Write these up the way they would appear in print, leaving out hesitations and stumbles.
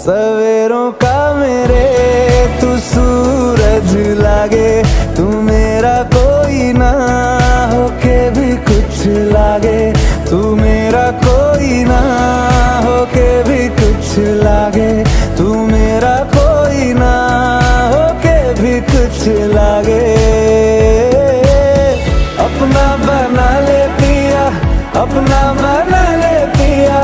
सवेरों का मेरे तू सूरज लागे, तू मेरा कोई ना होके भी कुछ लागे, तू मेरा कोई ना होके भी कुछ लागे, तू मेरा कोई ना होके भी कुछ लागे। अपना बना ले पिया, अपना बना ले पिया,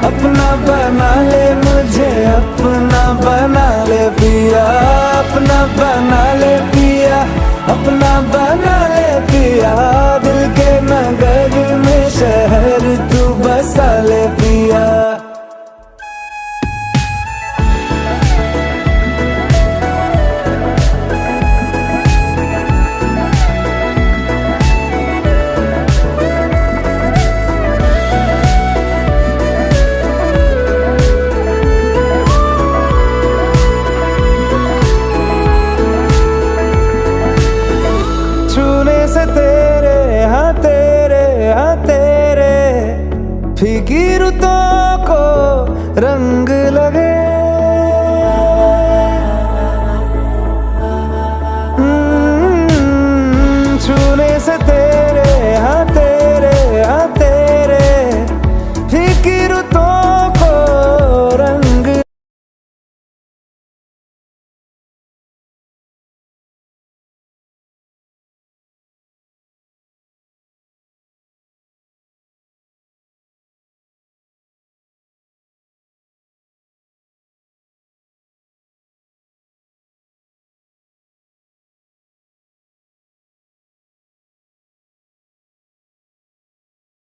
अपना बना ले मुझे, अपना बना ले पिया, अपना बना ले पिया, अपना बना ले पिया। दिल के नगर में शहर तू बसा ले पिया। छूने से तेरे हाँ तेरे फीकी रुतों को रंग लगे। छूने से तेरे हाँ तेरे फीकी रुतों